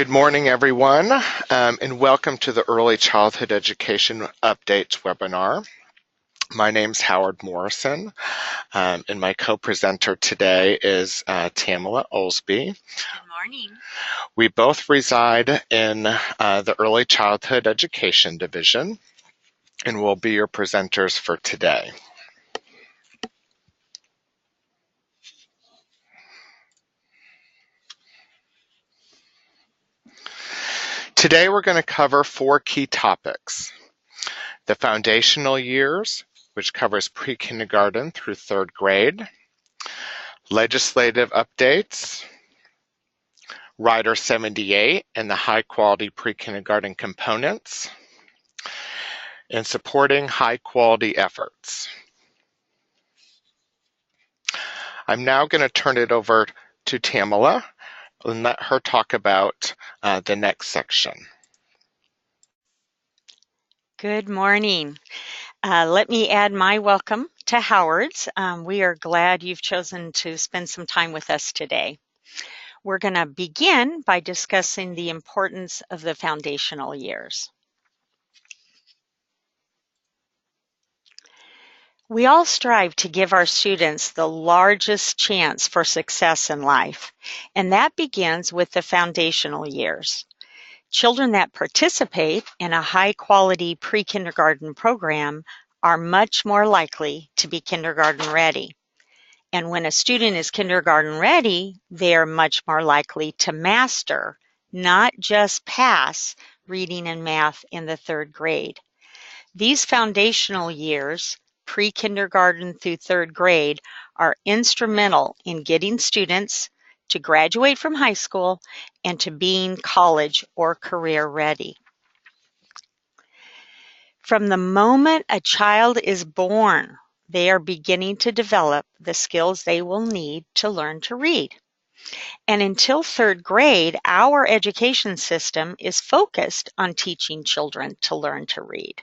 Good morning, everyone, and welcome to the Early Childhood Education Updates webinar. My name's Howard Morrison, and my co-presenter today is Tamala Olsby. Good morning. We both reside in the Early Childhood Education Division, and we'll be your presenters for today. Today we're going to cover 4 key topics: the foundational years, which covers pre-kindergarten through 3rd grade, legislative updates, Rider 78 and the high-quality pre-kindergarten components, and supporting high-quality efforts. I'm now going to turn it over to Tamala and let her talk about the next section. Good morning. Let me add my welcome to Howard's. We are glad you've chosen to spend some time with us today. We're going to begin by discussing the importance of the foundational years. We all strive to give our students the largest chance for success in life, and that begins with the foundational years. Children that participate in a high-quality pre-kindergarten program are much more likely to be kindergarten ready. And when a student is kindergarten ready, they are much more likely to master, not just pass, reading and math in the 3rd grade. These foundational years, pre-kindergarten through 3rd grade, are instrumental in getting students to graduate from high school and to being college or career ready. From the moment a child is born, they are beginning to develop the skills they will need to learn to read. And until 3rd grade, our education system is focused on teaching children to learn to read.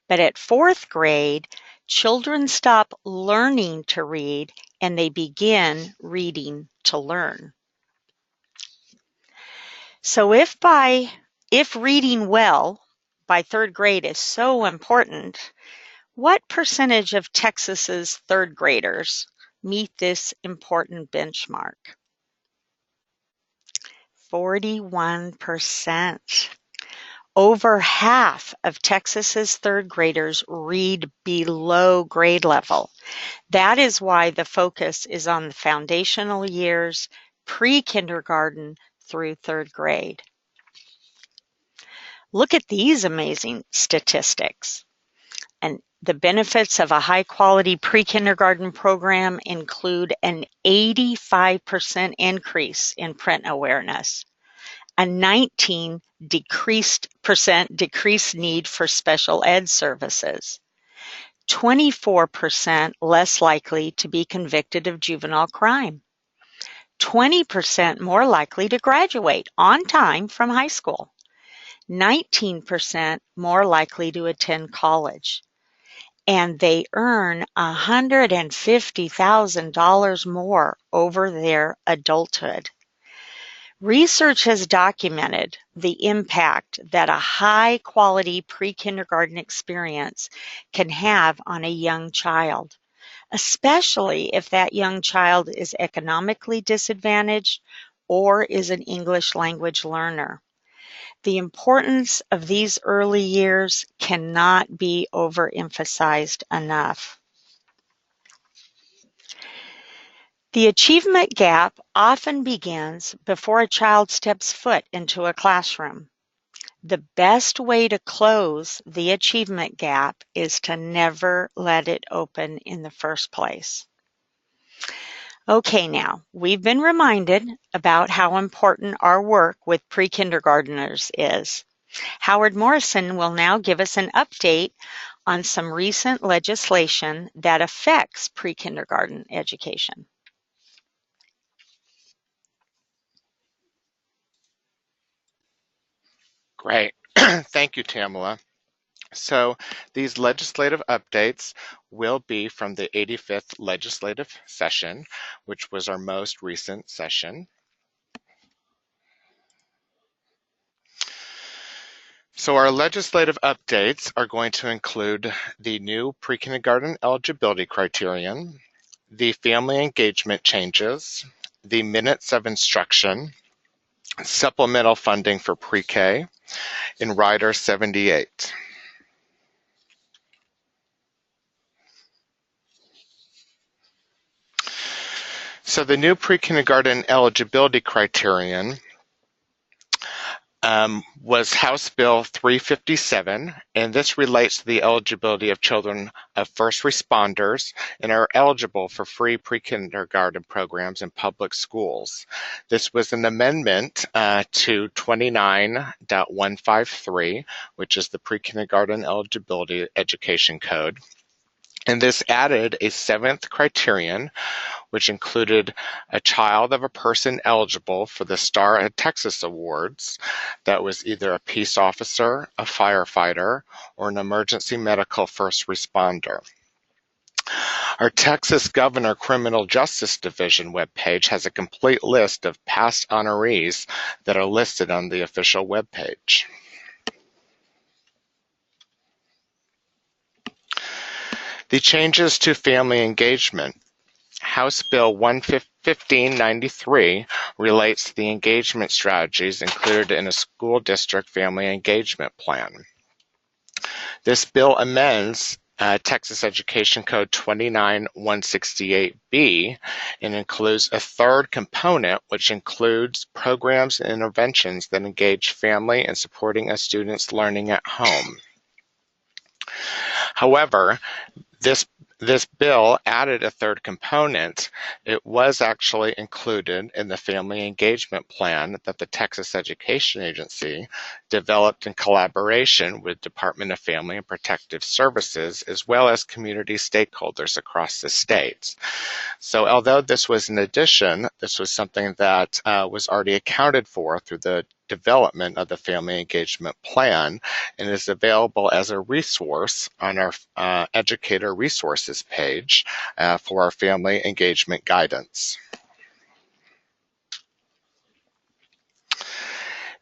But at 4th grade, children stop learning to read and they begin reading to learn. So if reading well by 3rd grade is so important, what percentage of Texas's 3rd graders meet this important benchmark? 41%. Over half of Texas's 3rd graders read below grade level. That is why the focus is on the foundational years, pre-kindergarten through 3rd grade. Look at these amazing statistics. And the benefits of a high-quality pre-kindergarten program include an 85% increase in print awareness, a 19% decreased need for special ed services, 24% less likely to be convicted of juvenile crime, 20% more likely to graduate on time from high school, 19% more likely to attend college, and they earn $150,000 more over their adulthood. Research has documented the impact that a high-quality pre-kindergarten experience can have on a young child, especially if that young child is economically disadvantaged or is an English language learner. The importance of these early years cannot be overemphasized enough. The achievement gap often begins before a child steps foot into a classroom. The best way to close the achievement gap is to never let it open in the first place. Okay, now, we've been reminded about how important our work with pre-kindergartners is. Howard Morrison will now give us an update on some recent legislation that affects pre-kindergarten education. Great. Thank you, Tamala. So these legislative updates will be from the 85th legislative session, which was our most recent session. So our legislative updates are going to include the new pre-kindergarten eligibility criterion, the family engagement changes, the minutes of instruction, supplemental funding for pre-K, and Rider 78. So the new pre-kindergarten eligibility criterion was House Bill 357, and this relates to the eligibility of children of first responders and are eligible for free pre-kindergarten programs in public schools. This was an amendment to 29.153, which is the Pre-Kindergarten Eligibility Education Code. And this added a seventh criterion, which included a child of a person eligible for the Star of Texas Awards that was either a peace officer, a firefighter, or an emergency medical first responder. Our Texas Governor Criminal Justice Division webpage has a complete list of past honorees that are listed on the official webpage. The changes to family engagement. House Bill 1593 relates to the engagement strategies included in a school district family engagement plan. This bill amends Texas Education Code 29168B and includes a third component, which includes programs and interventions that engage family in supporting a student's learning at home. However, this bill added a third component. It was actually included in the family engagement plan that the Texas Education Agency developed in collaboration with Department of Family and Protective Services, as well as community stakeholders across the state. So although this was an addition, this was something that was already accounted for through the development of the Family Engagement Plan and is available as a resource on our Educator Resources page for our Family Engagement Guidance.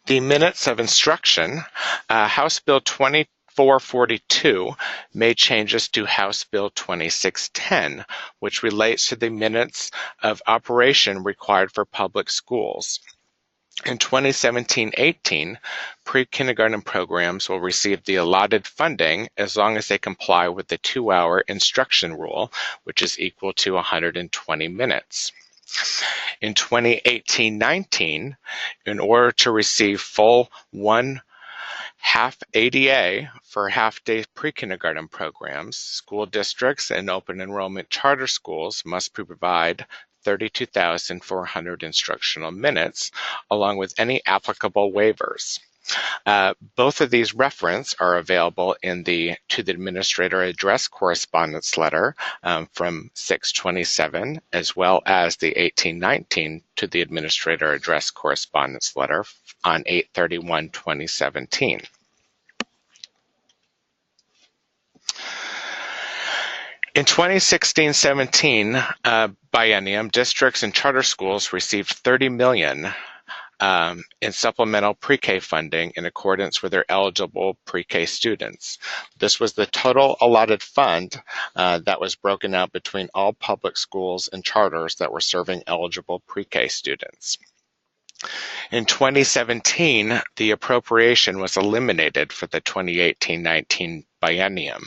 The minutes of instruction, House Bill 2442 made changes to House Bill 2610, which relates to the minutes of operation required for public schools. In 2017-18, pre-kindergarten programs will receive the allotted funding as long as they comply with the 2-hour instruction rule, which is equal to 120 minutes. In 2018-19, in order to receive full half ADA for half-day pre-kindergarten programs, school districts and open enrollment charter schools must provide 32,400 instructional minutes, along with any applicable waivers. Both of these references are available in the To the Administrator Address correspondence letter from 6/27, as well as the 18-19 To the Administrator Address correspondence letter on 8/31/2017. In 2016-17 biennium, districts and charter schools received $30 million in supplemental pre-K funding in accordance with their eligible pre-K students. This was the total allotted fund that was broken out between all public schools and charters that were serving eligible pre-K students. In 2017, the appropriation was eliminated for the 2018-19 biennium.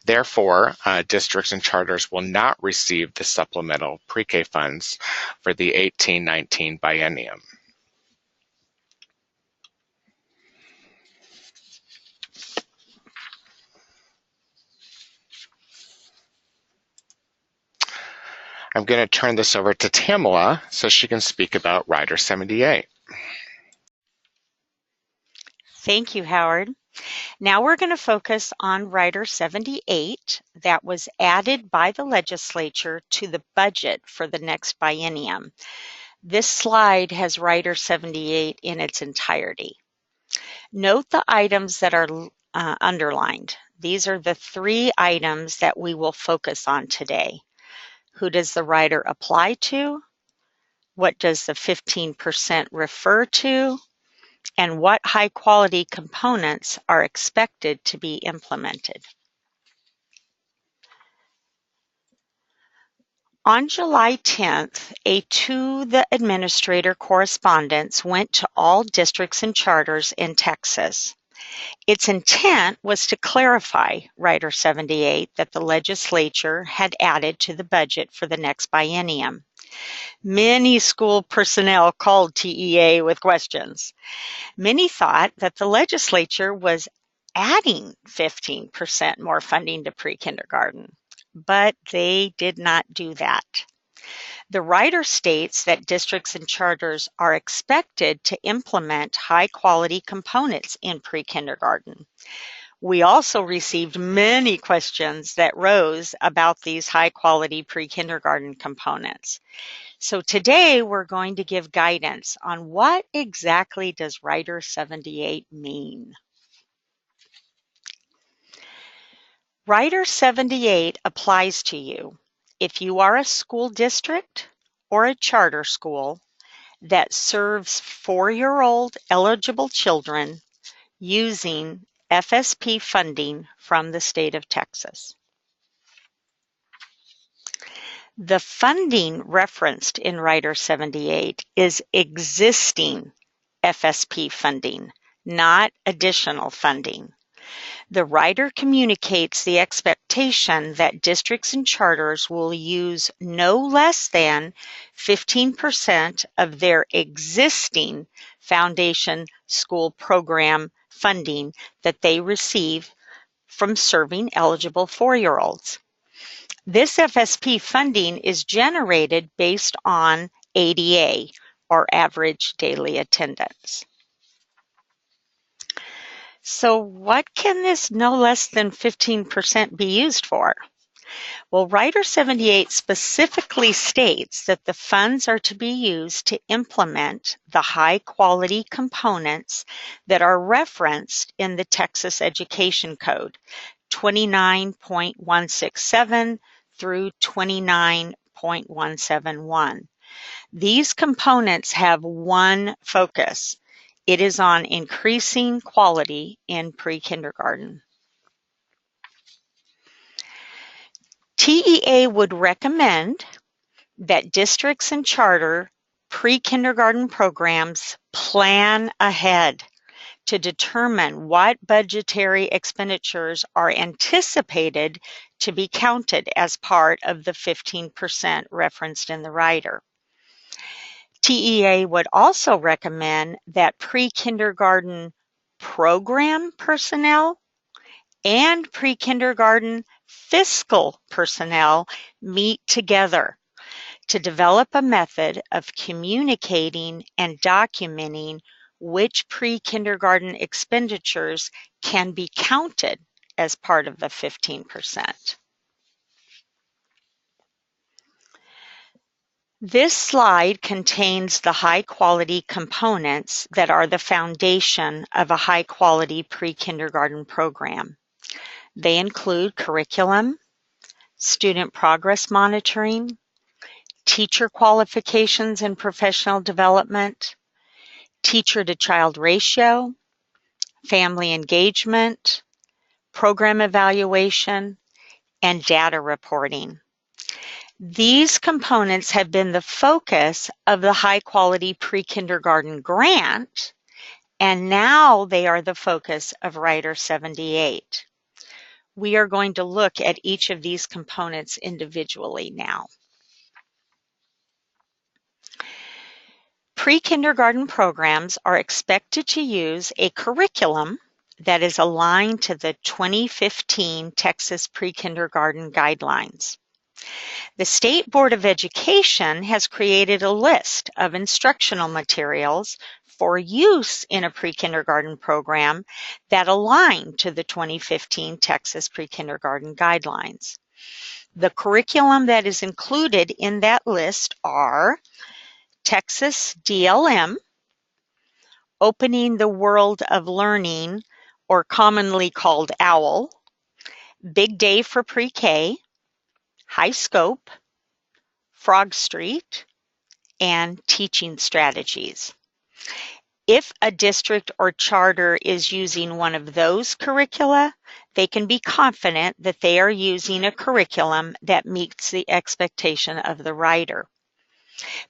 Therefore, districts and charters will not receive the supplemental pre-K funds for the 18-19 biennium. I'm going to turn this over to Tamala so she can speak about Rider 78. Thank you, Howard. Now we're going to focus on Rider 78 that was added by the legislature to the budget for the next biennium. This slide has Rider 78 in its entirety. Note the items that are underlined. These are the 3 items that we will focus on today. Who does the rider apply to? What does the 15% refer to? and what high-quality components are expected to be implemented. On July 10th, a To the Administrator correspondence went to all districts and charters in Texas. Its intent was to clarify Rider 78 that the legislature had added to the budget for the next biennium. Many school personnel called TEA with questions. Many thought that the legislature was adding 15% more funding to pre-kindergarten, but they did not do that. The rider states that districts and charters are expected to implement high-quality components in pre-kindergarten. We also received many questions that rose about these high-quality pre-kindergarten components. So today we're going to give guidance on what exactly does Rider 78 mean. Rider 78 applies to you if you are a school district or a charter school that serves 4-year-old eligible children using FSP funding from the state of Texas. The funding referenced in Rider 78 is existing FSP funding, not additional funding. The rider communicates the expectation that districts and charters will use no less than 15% of their existing foundation school program funding that they receive from serving eligible 4-year-olds. This FSP funding is generated based on ADA, or average daily attendance. So what can this no less than 15% be used for? Well, Rider 78 specifically states that the funds are to be used to implement the high-quality components that are referenced in the Texas Education Code 29.167 through 29.171. These components have one focus. It is on increasing quality in pre-kindergarten. TEA would recommend that districts and charter pre-kindergarten programs plan ahead to determine what budgetary expenditures are anticipated to be counted as part of the 15% referenced in the rider. TEA would also recommend that pre-kindergarten program personnel and pre-kindergarten fiscal personnel meet together to develop a method of communicating and documenting which pre-kindergarten expenditures can be counted as part of the 15%. This slide contains the high-quality components that are the foundation of a high-quality pre-kindergarten program. They include curriculum, student progress monitoring, teacher qualifications and professional development, teacher-to-child ratio, family engagement, program evaluation, and data reporting. These components have been the focus of the high-quality pre-kindergarten grant, and now they are the focus of Rider 78. We are going to look at each of these components individually now. Pre-kindergarten programs are expected to use a curriculum that is aligned to the 2015 Texas Pre-Kindergarten Guidelines. The State Board of Education has created a list of instructional materials for use in a pre-kindergarten program that align to the 2015 Texas Pre-Kindergarten Guidelines. The curriculum that is included in that list are Texas DLM, Opening the World of Learning, or commonly called OWL, Big Day for Pre-K, High Scope, Frog Street, and Teaching Strategies. If a district or charter is using one of those curricula, they can be confident that they are using a curriculum that meets the expectation of the writer.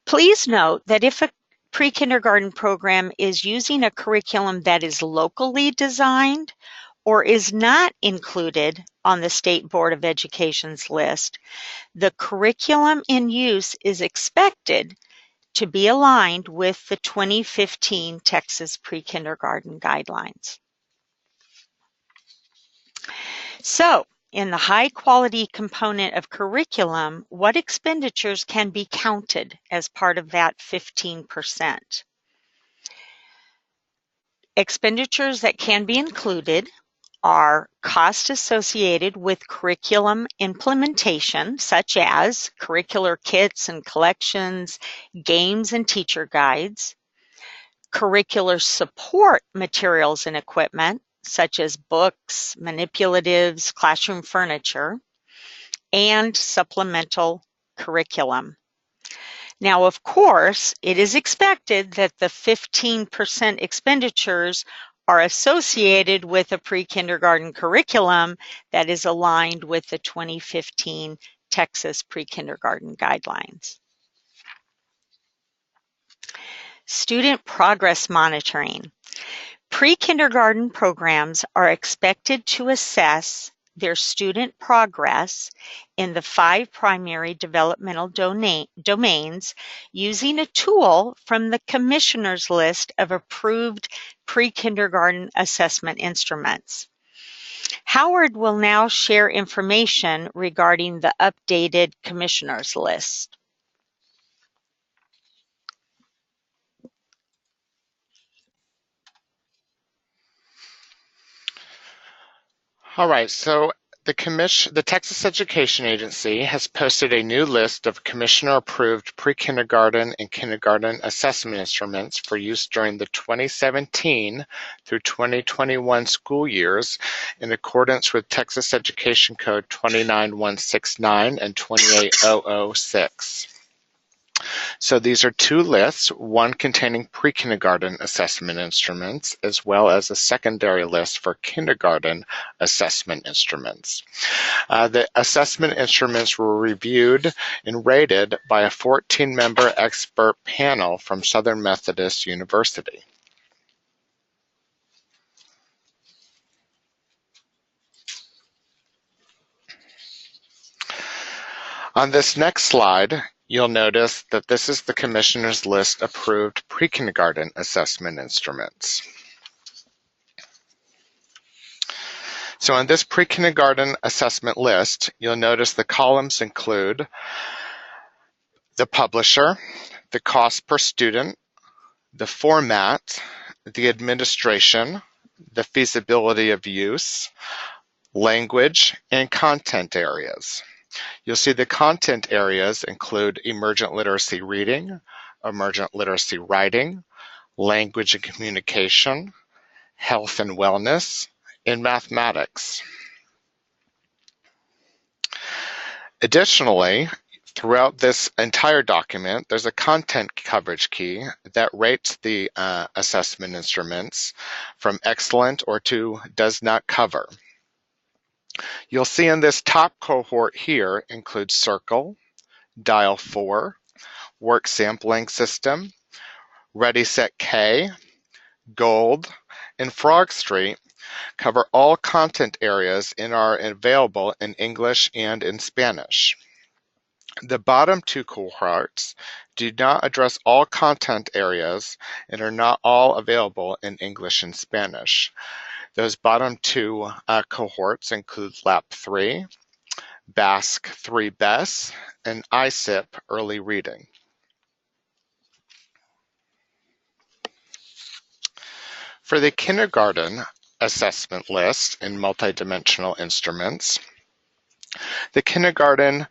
Please note that if a pre-kindergarten program is using a curriculum that is locally designed or is not included on the State Board of Education's list, the curriculum in use is expected to be aligned with the 2015 Texas Pre-Kindergarten Guidelines. So, in the high quality component of curriculum, what expenditures can be counted as part of that 15%? Expenditures that can be included are costs associated with curriculum implementation, such as curricular kits and collections, games and teacher guides, curricular support materials and equipment, such as books, manipulatives, classroom furniture, and supplemental curriculum. Now, of course, it is expected that the 15% expenditures are associated with a pre-kindergarten curriculum that is aligned with the 2015 Texas Pre-Kindergarten Guidelines. Student progress monitoring. Pre-kindergarten programs are expected to assess their student progress in the 5 primary developmental domains using a tool from the Commissioner's list of approved pre-kindergarten assessment instruments. Howard will now share information regarding the updated Commissioner's list. All right, so the Texas Education Agency has posted a new list of Commissioner-approved pre-kindergarten and kindergarten assessment instruments for use during the 2017 through 2021 school years in accordance with Texas Education Code 29169 and 28006. So these are 2 lists, one containing pre-kindergarten assessment instruments, as well as a secondary list for kindergarten assessment instruments. The assessment instruments were reviewed and rated by a 14-member expert panel from Southern Methodist University. On this next slide, you'll notice that this is the Commissioner's list approved pre-kindergarten assessment instruments. So on this pre-kindergarten assessment list, you'll notice the columns include the publisher, the cost per student, the format, the administration, the feasibility of use, language, and content areas. You'll see the content areas include emergent literacy reading, emergent literacy writing, language and communication, health and wellness, and mathematics. Additionally, throughout this entire document, there's a content coverage key that rates the assessment instruments from excellent or to does not cover. You'll see in this top cohort here includes Circle, Dial 4, Work Sampling System, Ready Set K, Gold, and Frog Street cover all content areas and are available in English and in Spanish. The bottom 2 cohorts do not address all content areas and are not all available in English and Spanish. Those bottom 2 cohorts include LAP 3, BASC 3 BES, and ISIP Early Reading. For the kindergarten assessment list in multidimensional instruments, the kindergarten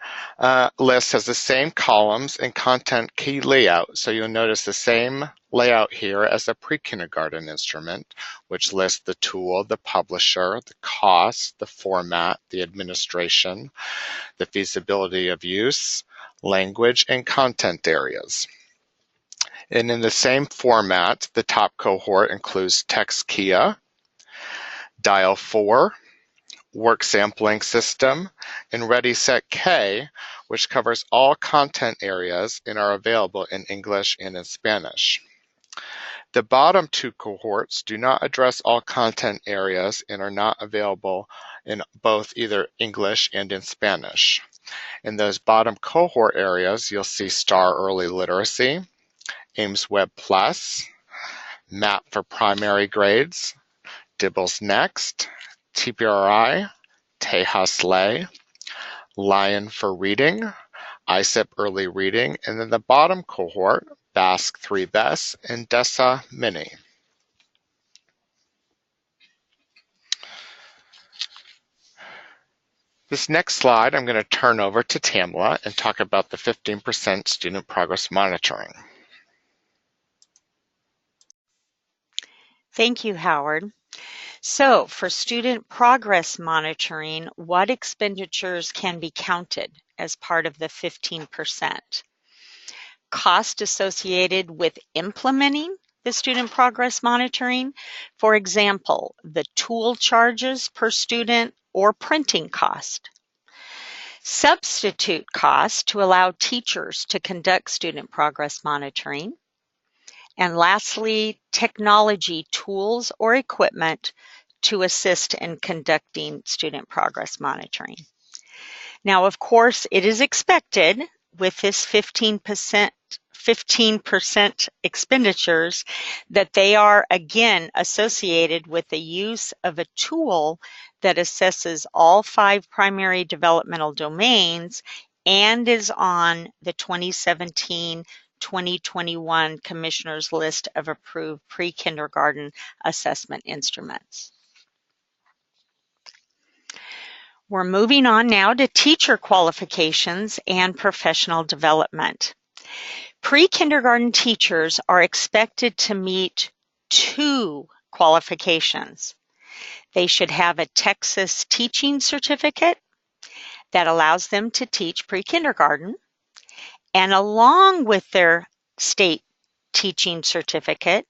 list has the same columns and content key layout, so you'll notice the same layout here as a pre-kindergarten instrument, which lists the tool, the publisher, the cost, the format, the administration, the feasibility of use, language, and content areas. And in the same format, the top cohort includes Text Kia, Dial 4, Work Sampling System, and Ready Set K, which covers all content areas and are available in English and in Spanish. The bottom two cohorts do not address all content areas and are not available in both either English and in Spanish. In those bottom cohort areas, you'll see STAR Early Literacy, Ames Web Plus, MAP for Primary Grades, Dibbles Next, TPRI, Tejas Lay, Lion for Reading, ISIP Early Reading, and then the bottom cohort, Basque 3 Best, and DESA Mini. This next slide, I'm going to turn over to Tamla and talk about the 15% student progress monitoring. Thank you, Howard. So for student progress monitoring, what expenditures can be counted as part of the 15%? Cost associated with implementing the student progress monitoring, for example, the tool charges per student or printing cost. Substitute cost to allow teachers to conduct student progress monitoring. And lastly, technology tools or equipment to assist in conducting student progress monitoring. Now, of course, it is expected with this 15% expenditures that they are again associated with the use of a tool that assesses all 5 primary developmental domains and is on the 2017-2021 Commissioner's List of Approved Pre-Kindergarten Assessment Instruments. We're moving on now to teacher qualifications and professional development. Pre-kindergarten teachers are expected to meet 2 qualifications. They should have a Texas teaching certificate that allows them to teach pre-kindergarten, and along with their state teaching certificate,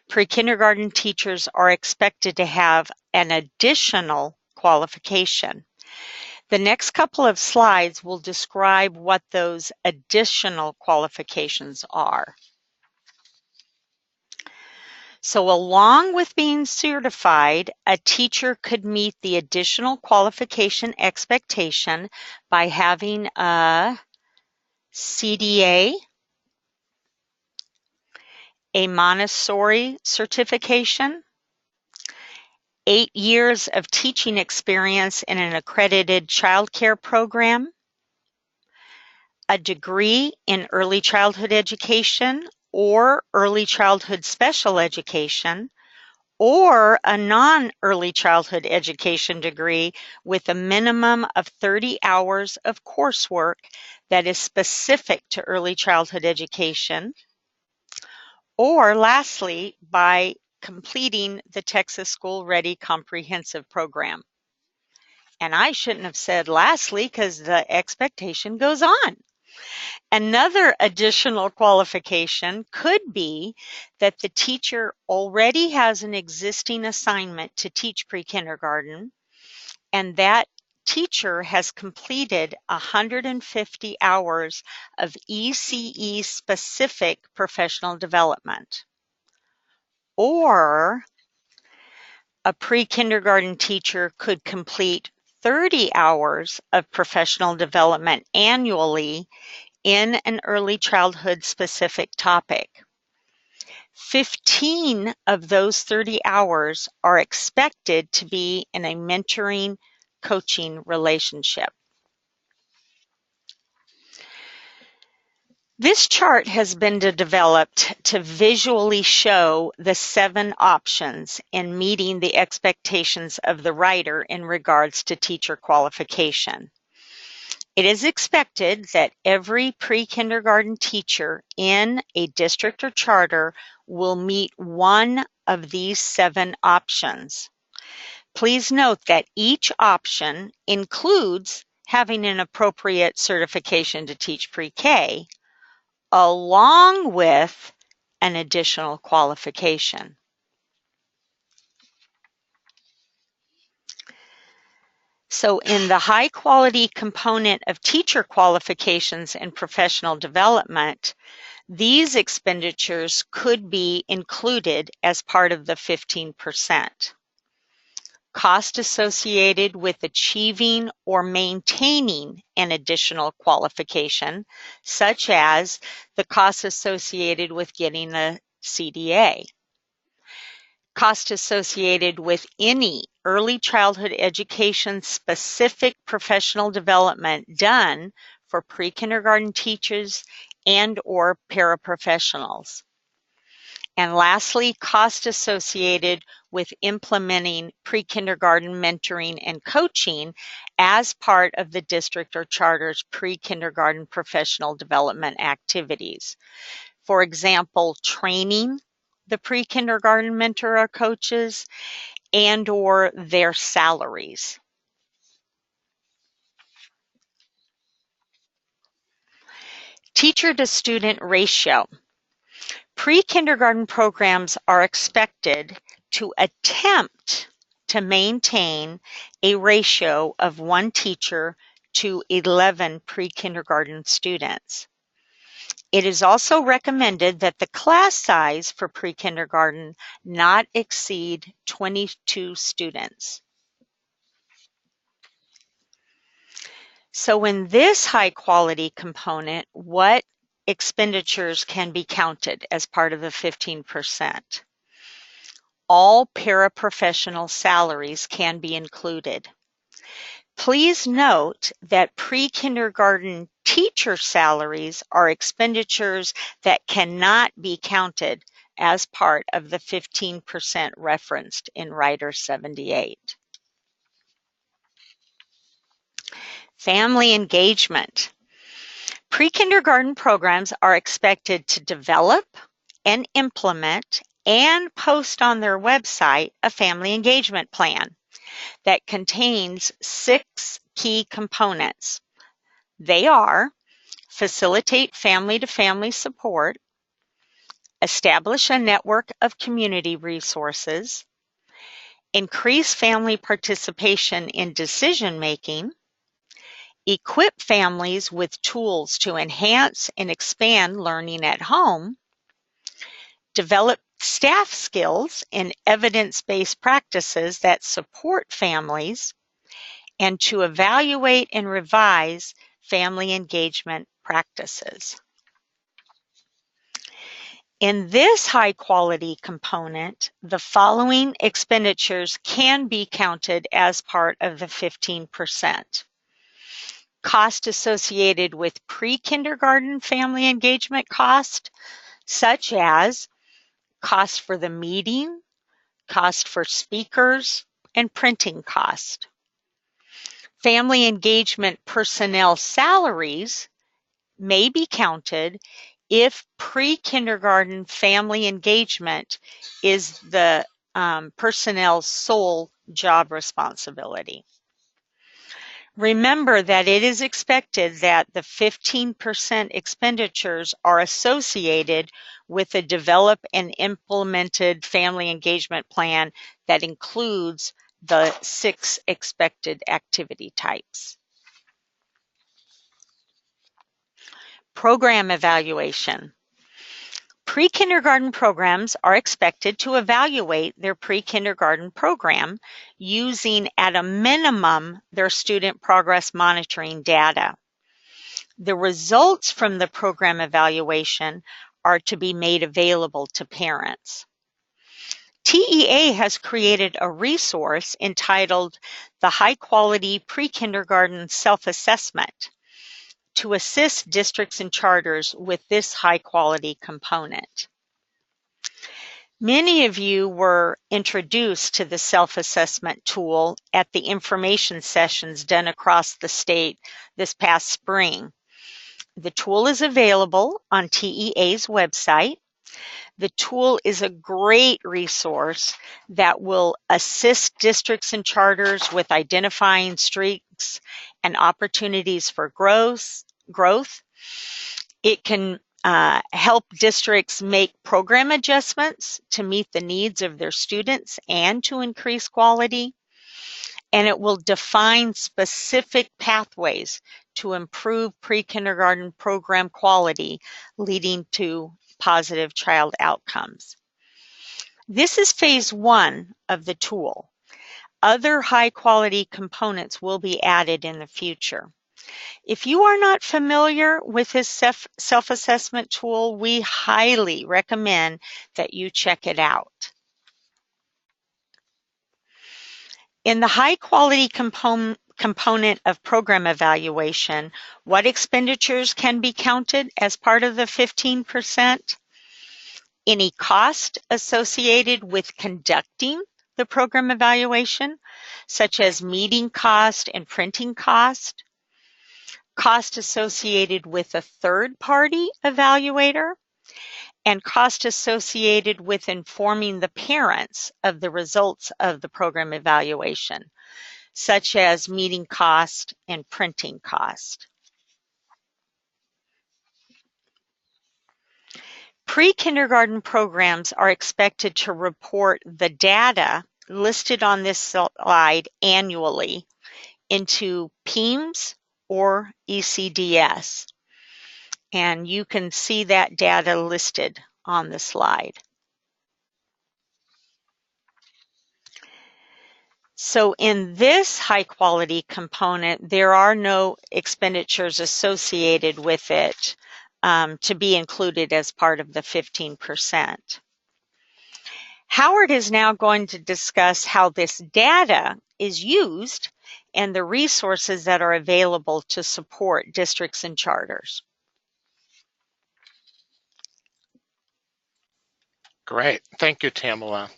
pre-kindergarten teachers are expected to have an additional qualification. The next couple of slides will describe what those additional qualifications are. So along with being certified, a teacher could meet the additional qualification expectation by having a CDA, a Montessori certification, 8 years of teaching experience in an accredited childcare program, a degree in early childhood education or early childhood special education, or a non-early childhood education degree with a minimum of 30 hours of coursework that is specific to early childhood education, or lastly, by completing the Texas School Ready Comprehensive Program. And I shouldn't have said lastly because the expectation goes on. Another additional qualification could be that the teacher already has an existing assignment to teach pre-kindergarten, and that teacher has completed 150 hours of ECE-specific professional development. Or a pre-kindergarten teacher could complete 30 hours of professional development annually in an early childhood specific topic. 15 of those 30 hours are expected to be in a mentoring coaching relationship. This chart has been developed to visually show the 7 options in meeting the expectations of the writer in regards to teacher qualification. It is expected that every pre-kindergarten teacher in a district or charter will meet one of these 7 options. Please note that each option includes having an appropriate certification to teach pre-K, along with an additional qualification. So in the high quality component of teacher qualifications and professional development, these expenditures could be included as part of the 15%. Cost associated with achieving or maintaining an additional qualification, such as the costs associated with getting a CDA. Cost associated with any early childhood education specific professional development done for pre-kindergarten teachers and or paraprofessionals. And lastly, cost associated with implementing pre-kindergarten mentoring and coaching as part of the district or charter's pre-kindergarten professional development activities. For example, training the pre-kindergarten mentor or coaches and or their salaries. Teacher to student ratio. Pre-kindergarten programs are expected to attempt to maintain a ratio of 1 teacher to 11 pre-kindergarten students. It is also recommended that the class size for pre-kindergarten not exceed 22 students. So in this high quality component, what expenditures can be counted as part of the 15%? All paraprofessional salaries can be included. Please note that pre-kindergarten teacher salaries are expenditures that cannot be counted as part of the 15% referenced in Rider 78. Family engagement. Pre-kindergarten programs are expected to develop and implement and post on their website a family engagement plan that contains 6 key components. They are: facilitate family-to-family support, establish a network of community resources, increase family participation in decision-making, equip families with tools to enhance and expand learning at home, develop staff skills and evidence-based practices that support families, and to evaluate and revise family engagement practices. In this high quality component, the following expenditures can be counted as part of the 15%. Cost associated with pre-kindergarten family engagement cost, such as cost for the meeting, cost for speakers, and printing cost. Family engagement personnel salaries may be counted if pre-kindergarten family engagement is the personnel's sole job responsibility. Remember that it is expected that the 15% expenditures are associated with a developed and implemented family engagement plan that includes the 6 expected activity types. Program evaluation. Pre-kindergarten programs are expected to evaluate their pre-kindergarten program using, at a minimum, their student progress monitoring data. The results from the program evaluation are to be made available to parents. TEA has created a resource entitled the High Quality Pre-Kindergarten Self-Assessment to assist districts and charters with this high quality component. Many of you were introduced to the self-assessment tool at the information sessions done across the state this past spring. The tool is available on TEA's website. The tool is a great resource that will assist districts and charters with identifying strengths and opportunities for growth. It can help districts make program adjustments to meet the needs of their students and to increase quality. And it will define specific pathways to improve pre-kindergarten program quality, leading to positive child outcomes. This is phase one of the tool. Other high-quality components will be added in the future. If you are not familiar with this self-assessment tool, we highly recommend that you check it out. In the high-quality component of program evaluation, what expenditures can be counted as part of the 15%? Any cost associated with conducting the program evaluation, such as meeting cost and printing cost, cost associated with a third-party evaluator, and cost associated with informing the parents of the results of the program evaluation, such as meeting cost and printing cost. Pre-kindergarten programs are expected to report the data listed on this slide annually into PEIMS or ECDS. And you can see that data listed on the slide. So in this high quality component, there are no expenditures associated with it to be included as part of the 15%. Howard is now going to discuss how this data is used and the resources that are available to support districts and charters. Great. Thank you, Tamala.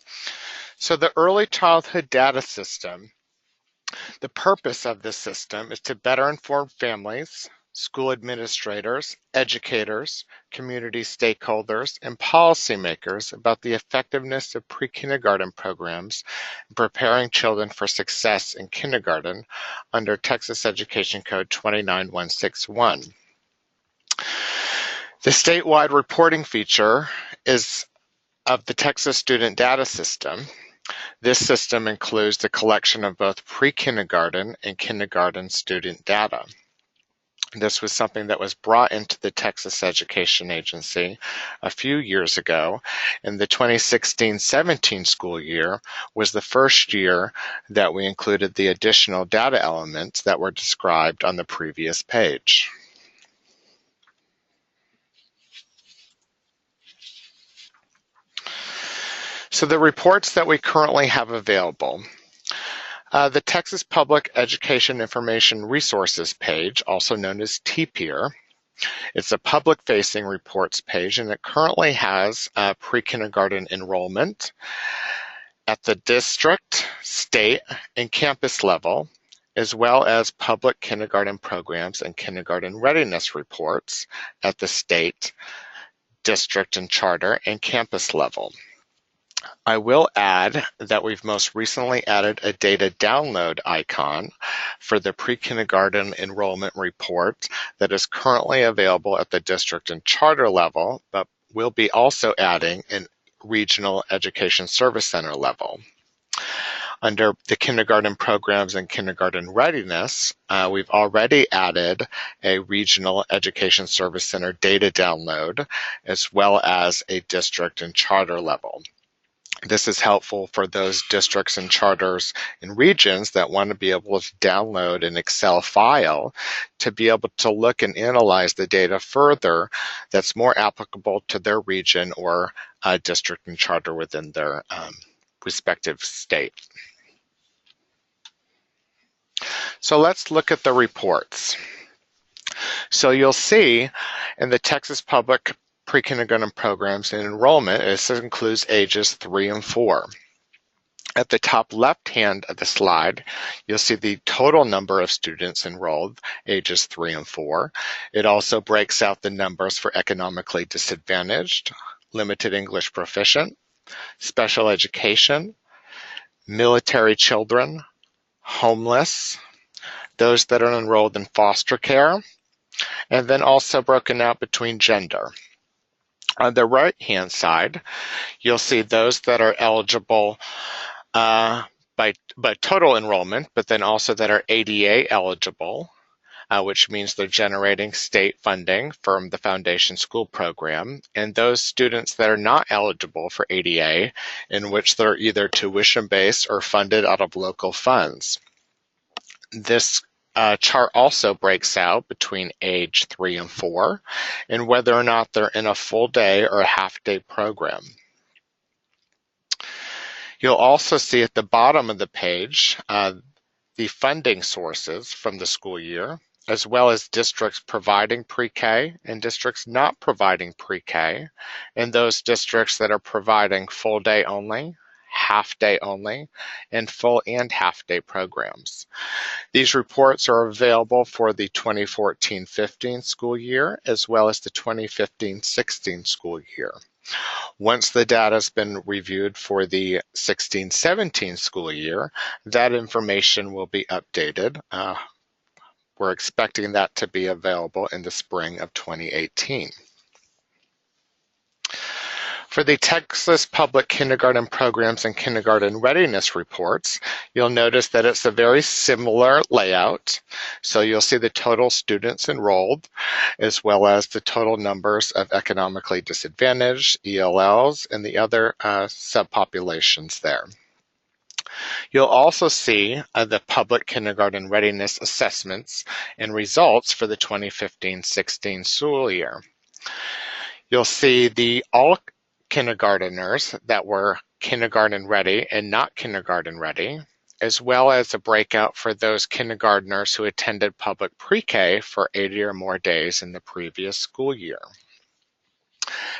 So the Early Childhood Data System, the purpose of this system is to better inform families, school administrators, educators, community stakeholders, and policymakers about the effectiveness of pre-kindergarten programs in preparing children for success in kindergarten under Texas Education Code 29161. The statewide reporting feature is of the Texas Student Data System. This system includes the collection of both pre-kindergarten and kindergarten student data. This was something that was brought into the Texas Education Agency a few years ago, and the 2016-17 school year was the first year that we included the additional data elements that were described on the previous page. So the reports that we currently have available. The Texas Public Education Information Resources page, also known as TPIR. It's a public-facing reports page, and it currently has pre-kindergarten enrollment at the district, state, and campus level, as well as public kindergarten programs and kindergarten readiness reports at the state, district, and charter, and campus level. I will add that we've most recently added a data download icon for the pre-kindergarten enrollment report that is currently available at the district and charter level, but we'll be also adding an regional education service center level. Under the kindergarten programs and kindergarten readiness, we've already added a regional education service center data download, as well as a district and charter level. This is helpful for those districts and charters and regions that want to be able to download an Excel file to be able to look and analyze the data further that's more applicable to their region or district and charter within their respective state. So let's look at the reports. So you'll see in the Texas Public Pre-kindergarten programs and enrollment, this includes ages 3 and 4. At the top left hand of the slide, you'll see the total number of students enrolled, ages 3 and 4. It also breaks out the numbers for economically disadvantaged, limited English proficient, special education, military children, homeless, those that are enrolled in foster care, and then also broken out between gender. On the right-hand side, you'll see those that are eligible by total enrollment, but then also that are ADA eligible, which means they're generating state funding from the Foundation School Program, and those students that are not eligible for ADA, in which they're either tuition-based or funded out of local funds. This chart also breaks out between age 3 and 4 and whether or not they're in a full day or a half-day program. You'll also see at the bottom of the page the funding sources from the school year, as well as districts providing pre-K and districts not providing pre-K, and those districts that are providing full day only, half day only, and full and half day programs. These reports are available for the 2014-15 school year, as well as the 2015-16 school year. Once the data has been reviewed for the 16-17 school year, that information will be updated. We're expecting that to be available in the spring of 2018. For the Texas Public Kindergarten Programs and Kindergarten Readiness Reports, you'll notice that it's a very similar layout. So you'll see the total students enrolled, as well as the total numbers of economically disadvantaged, ELLs, and the other subpopulations there. You'll also see the public kindergarten readiness assessments and results for the 2015-16 school year. You'll see all kindergarteners that were kindergarten ready and not kindergarten ready, as well as a breakout for those kindergarteners who attended public pre-K for 80 or more days in the previous school year.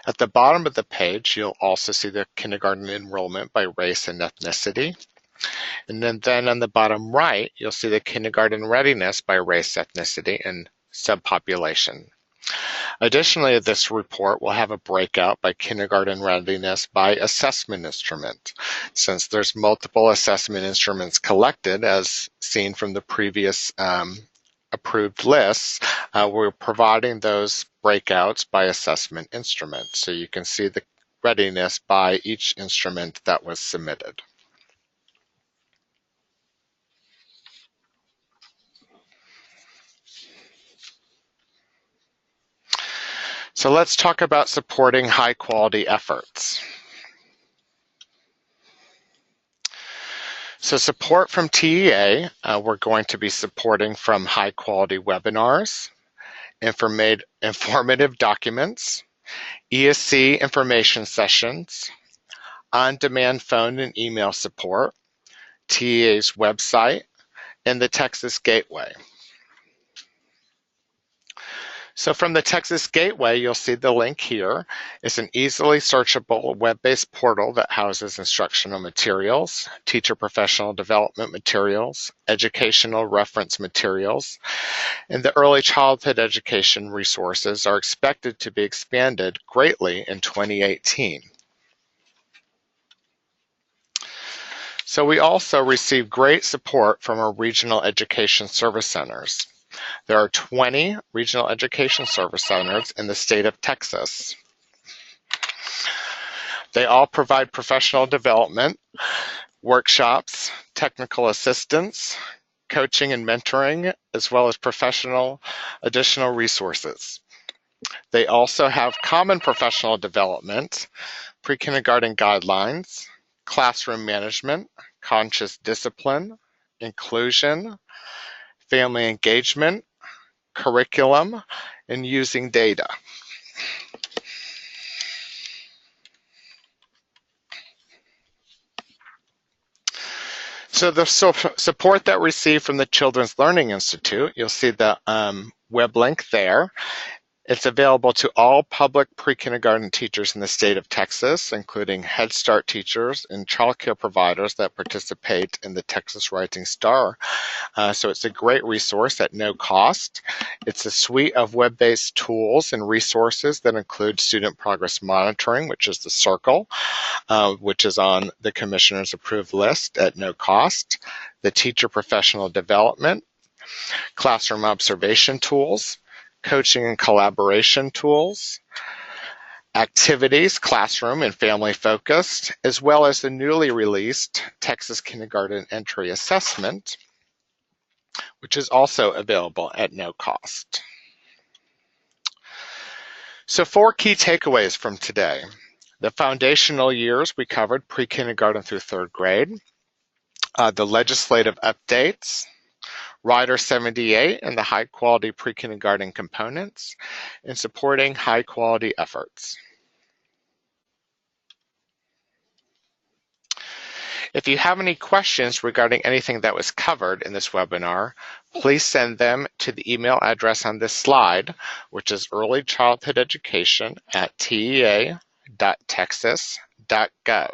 At the bottom of the page, you'll also see the kindergarten enrollment by race and ethnicity. And then on the bottom right, you'll see the kindergarten readiness by race, ethnicity, and subpopulation. Additionally, this report will have a breakout by kindergarten readiness by assessment instrument. Since there's multiple assessment instruments collected, as seen from the previous approved lists, we're providing those breakouts by assessment instrument. So you can see the readiness by each instrument that was submitted. So let's talk about supporting high-quality efforts. So support from TEA, we're going to be supporting from high-quality webinars, informative documents, ESC information sessions, on-demand phone and email support, TEA's website, and the Texas Gateway. So from the Texas Gateway, you'll see the link here. It's an easily searchable web-based portal that houses instructional materials, teacher professional development materials, educational reference materials, and the early childhood education resources are expected to be expanded greatly in 2018. So we also receive great support from our regional education service centers. There are 20 regional education service centers in the state of Texas. They all provide professional development, workshops, technical assistance, coaching and mentoring, as well as professional additional resources. They also have common professional development, pre-kindergarten guidelines, classroom management, conscious discipline, inclusion, family engagement, curriculum, and using data. So the support that we receive from the Children's Learning Institute, you'll see the web link there. It's available to all public pre-kindergarten teachers in the state of Texas, including Head Start teachers and child care providers that participate in the Texas Rising Star. So it's a great resource at no cost. It's a suite of web-based tools and resources that include student progress monitoring, which is the circle, which is on the Commissioner's approved list at no cost, the teacher professional development, classroom observation tools, coaching and collaboration tools, activities, classroom, and family-focused, as well as the newly released Texas Kindergarten Entry Assessment, which is also available at no cost. So 4 key takeaways from today. The foundational years we covered, pre-kindergarten through 3rd grade. The legislative updates, Rider 78 and the high-quality pre-kindergarten components, and supporting high-quality efforts. If you have any questions regarding anything that was covered in this webinar, please send them to the email address on this slide, which is earlychildhoodeducation@tea.texas.gov.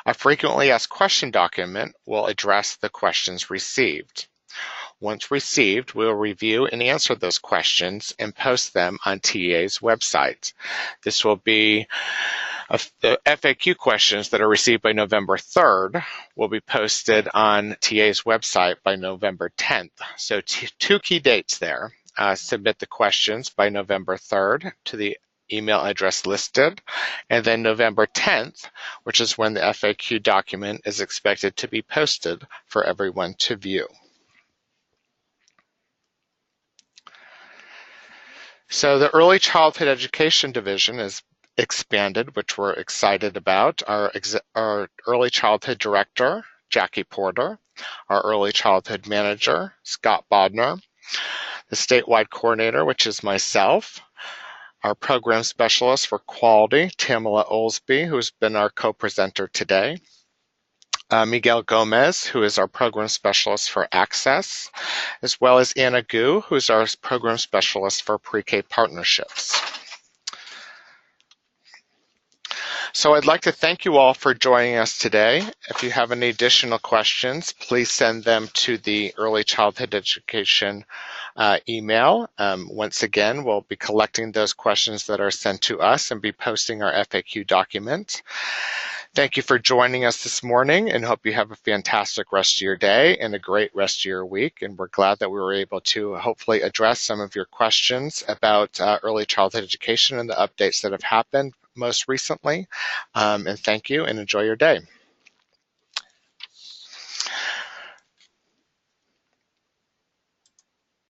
A frequently asked question document will address the questions received. Once received, we'll review and answer those questions and post them on TEA's website. This will be the FAQ questions that are received by November 3rd will be posted on TA's website by November 10th. So 2 key dates there. Submit the questions by November 3rd to the email address listed, and then November 10th, which is when the FAQ document is expected to be posted for everyone to view. So the Early Childhood Education Division is expanded, which we're excited about. Our Early Childhood Director, Jackie Porter, our Early Childhood Manager, Scott Bodner, the Statewide Coordinator, which is myself, our Program Specialist for Quality, Tamala Olsby, who's been our co-presenter today, Miguel Gomez, who is our Program Specialist for Access, as well as Anna Gu, who's our Program Specialist for Pre-K Partnerships. So I'd like to thank you all for joining us today. If you have any additional questions, please send them to the Early Childhood Education email. Once again, we'll be collecting those questions that are sent to us and be posting our FAQ document. Thank you for joining us this morning, and hope you have a fantastic rest of your day and a great rest of your week. And we're glad that we were able to hopefully address some of your questions about early childhood education and the updates that have happened most recently. And thank you, and enjoy your day.